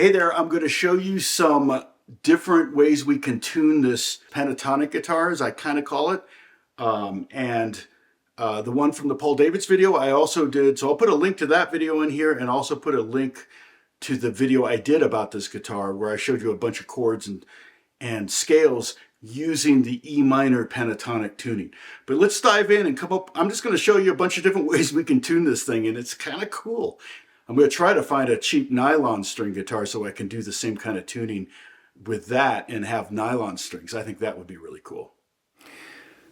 Hey there, I'm going to show you some different ways we can tune this pentatonic guitar, as I kind of call it. The one from the Paul Davids video I also did, so I'll put a link to that video in here and also put a link to the video I did about this guitar where I showed you a bunch of chords and scales using the E minor pentatonic tuning. But let's dive in and come up. I'm just going to show you a bunch of different ways we can tune this thing, and it's kind of cool. I'm going to try to find a cheap nylon string guitar so I can do the same kind of tuning with that and have nylon strings. I think that would be really cool.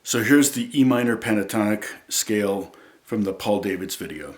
So here's the E minor pentatonic scale from the Paul Davids video.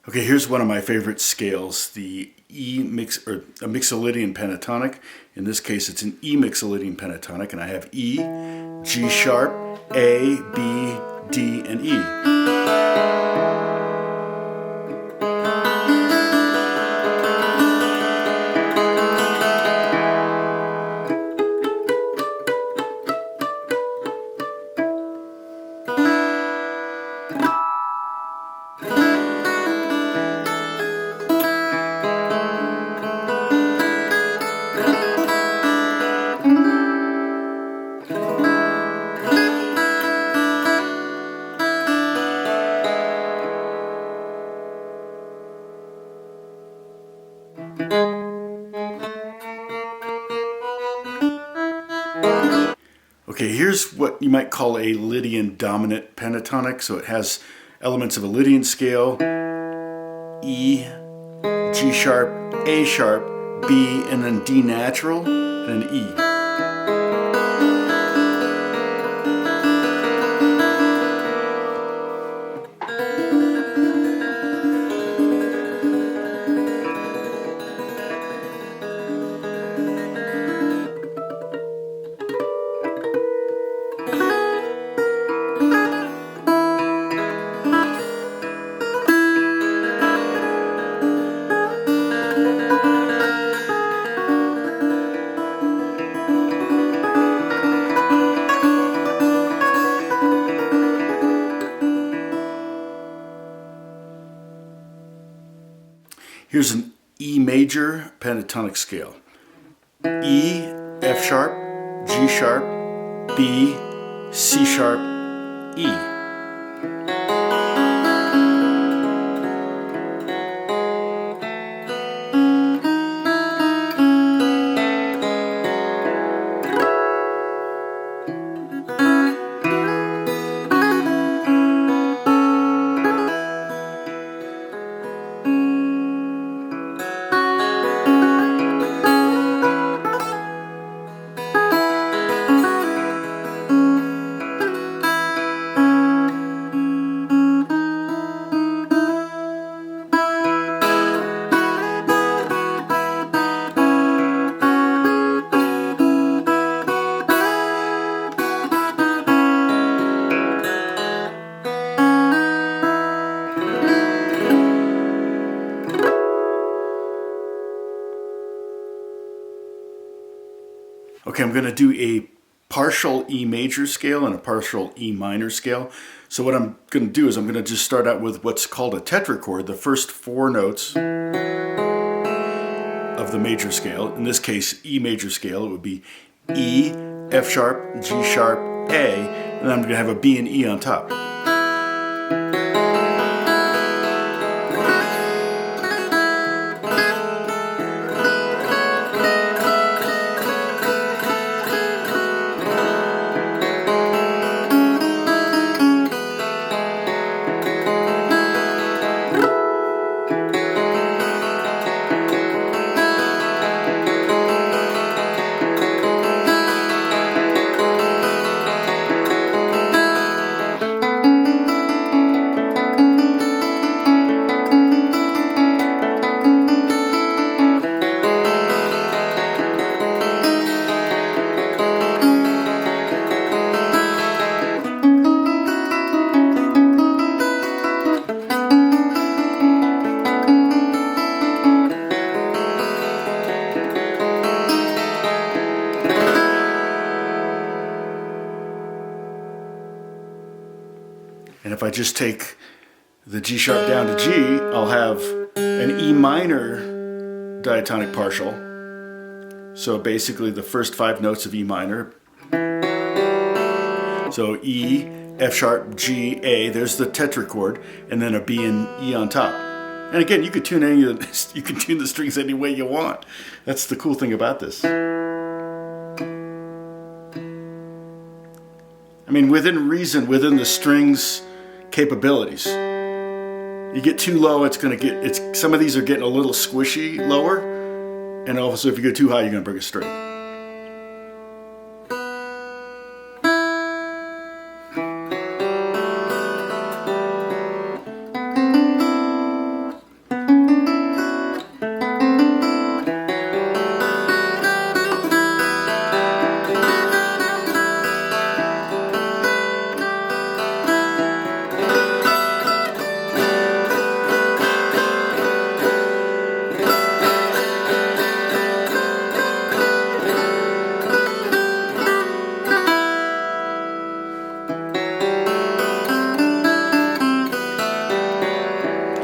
Okay, here's one of my favorite scales, the a mixolydian pentatonic. In this case, it's an E mixolydian pentatonic, and I have E, G sharp, A, B, D, and E. Okay, here's what you might call a Lydian dominant pentatonic. So it has elements of a Lydian scale, E, G sharp, A sharp, B, and then D natural, and an E. Here's an E major pentatonic scale. E, F sharp, G sharp, B, C sharp, E. Okay, I'm going to do a partial E major scale and a partial E minor scale. So what I'm going to do is I'm going to just start out with what's called a tetrachord, the first four notes of the major scale. In this case, E major scale, it would be E, F sharp, G sharp, A, and then I'm going to have a B and E on top. And if I just take the G sharp down to G, I'll have an E minor diatonic partial. So basically the first 5 notes of E minor. So E, F sharp, G, A, there's the tetrachord, and then a B and E on top. And again, you could tune you can tune the strings any way you want. That's the cool thing about this. I mean, within reason, within the strings' capabilities. You get too low, some of these are getting a little squishy lower, and also if you go too high, you're going to break a string.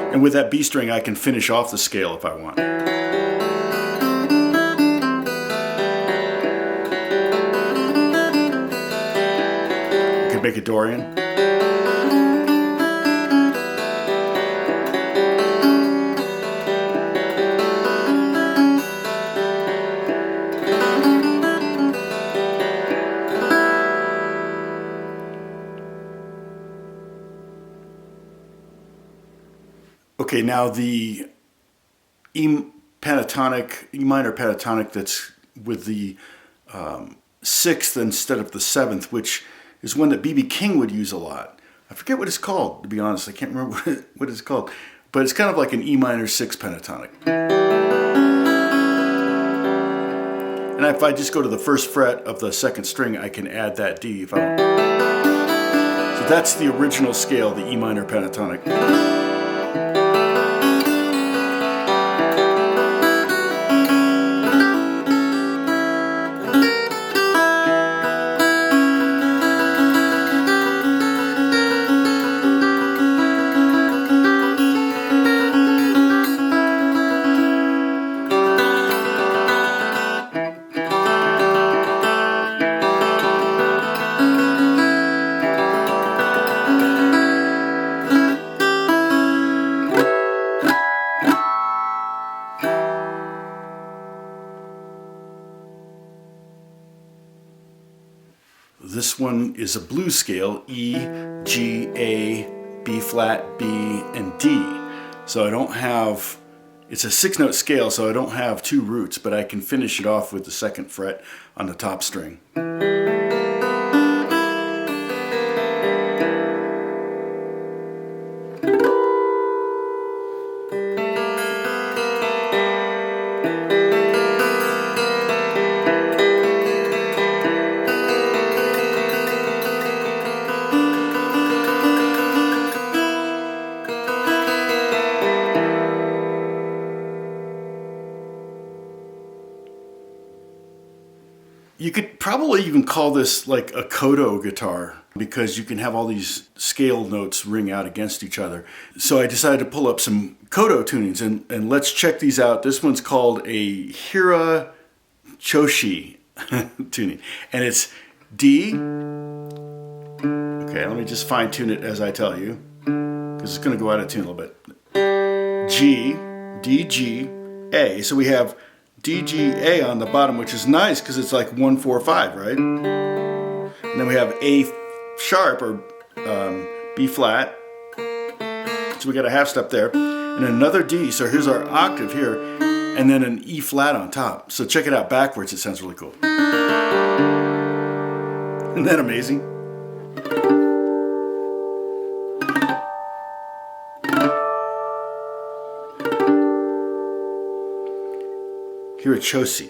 And with that B string, I can finish off the scale if I want. I could make a Dorian. Okay, now the E minor pentatonic that's with the 6th instead of the 7th, which is one that B.B. King would use a lot. I forget what it's called, to be honest. I can't remember what it's called. But it's kind of like an E minor 6 pentatonic. And if I just go to the 1st fret of the 2nd string, I can add that D if I want. So that's the original scale, the E minor pentatonic. This one is a blues scale, E, G, A, B flat, B, and D. So I don't have, it's a 6-note scale, so I don't have 2 roots, but I can finish it off with the 2nd fret on the top string. You could probably even call this like a Koto guitar because you can have all these scale notes ring out against each other. So I decided to pull up some Koto tunings and let's check these out. This one's called a Hira-choshi tuning and it's D. Okay, let me just fine tune it as I tell you because it's going to go out of tune a little bit. G, D, G, A. So we have D, G, A on the bottom, which is nice because it's like 1, 4, 5, right? And then we have A sharp or B flat. So we got a half step there. And another D. So here's our octave here. And then an E flat on top. So check it out backwards. It sounds really cool. Isn't that amazing? Hira-choshi.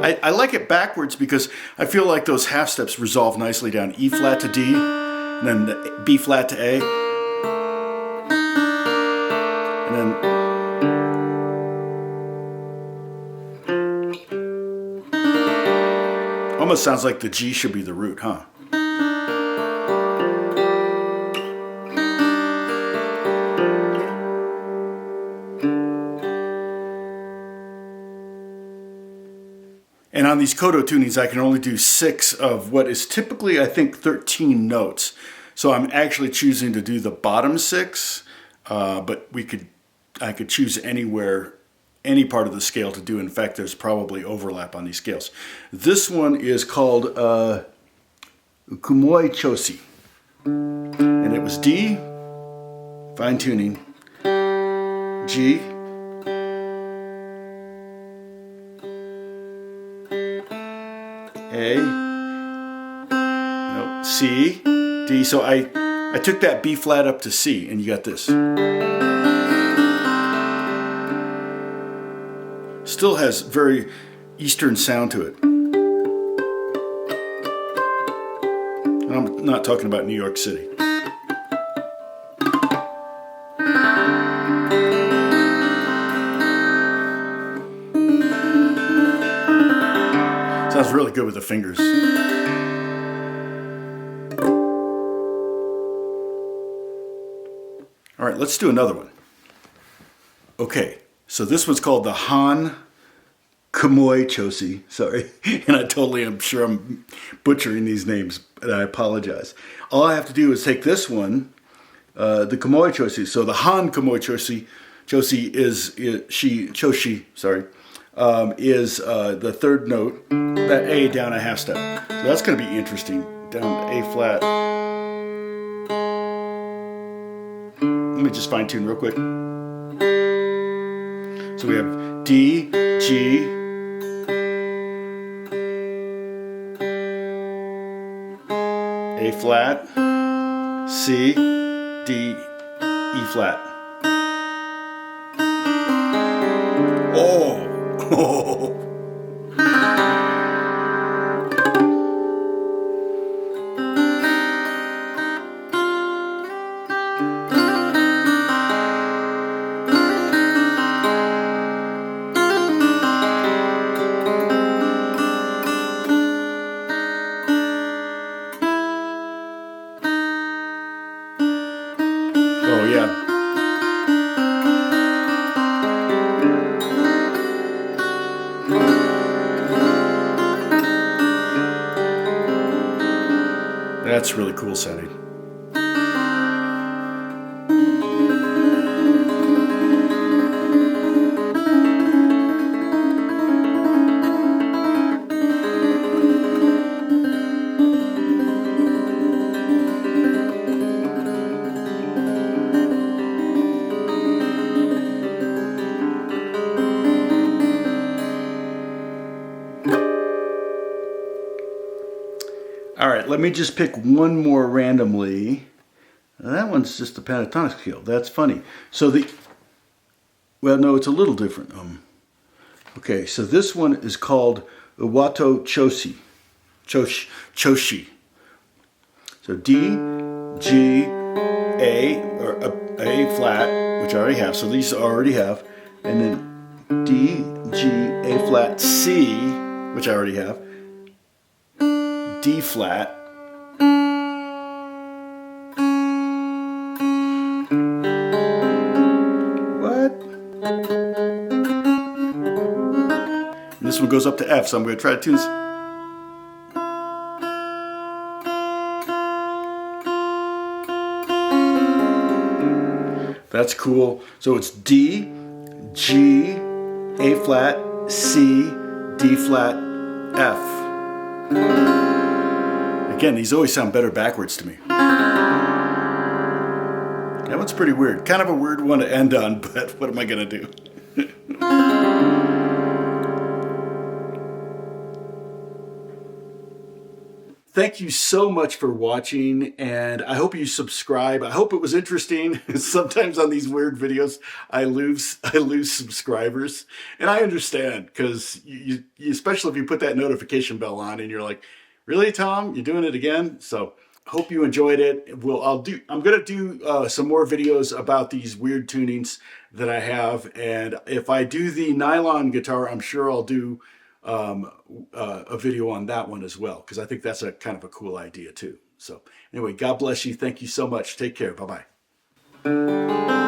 I like it backwards because I feel like those half steps resolve nicely down E flat to D, and then B flat to A, and then almost sounds like the G should be the root, huh? And on these Koto tunings, I can only do 6 of what is typically, I think, 13 notes. So I'm actually choosing to do the bottom 6, but I could choose anywhere, any part of the scale to do. In fact, there's probably overlap on these scales. This one is called Hon-kumoi-choshi. And it was D, fine tuning, G, A, no, C, D. So I took that B flat up to C, and you got this. Still has very Eastern sound to it. And I'm not talking about New York City. Sounds really good with the fingers. All right, let's do another one. Okay, so this one's called the Hon-kumoi-choshi. Sorry, and I totally am sure I'm butchering these names, and I apologize. All I have to do is take this one, the kumoi-choshi. So the Hon-kumoi-choshi, is the third note, that A down a half step. So that's going to be interesting. Down to A flat. Let me just fine tune real quick. So we have D, G, A flat, C, D, E flat. Oh! Oh yeah. That's really cool sounding. All right, let me just pick one more randomly. That one's just a pentatonic scale. That's funny. So well, no, it's a little different. Okay, so this one is called Iwato-choshi. Choshi. So D, G, A, or A flat, which I already have. So these I already have. And then D, G, A flat, C, which I already have. D flat, what? And this one goes up to F, so I'm going to try to tune this. That's cool. So it's D, G, A flat, C, D flat, F. Again, these always sound better backwards to me. That one's pretty weird. Kind of a weird one to end on, but what am I going to do? thank you so much for watching, and I hope you subscribe. I hope it was interesting. Sometimes on these weird videos, I lose subscribers, and I understand, because you especially if you put that notification bell on and you're like, really, Tom, you're doing it again? So hope you enjoyed it. I'm gonna do some more videos about these weird tunings that I have, and if I do the nylon guitar, I'm sure I'll do a video on that one as well, because I think that's a kind of a cool idea too. So anyway, God bless you. Thank you so much. Take care. Bye-bye.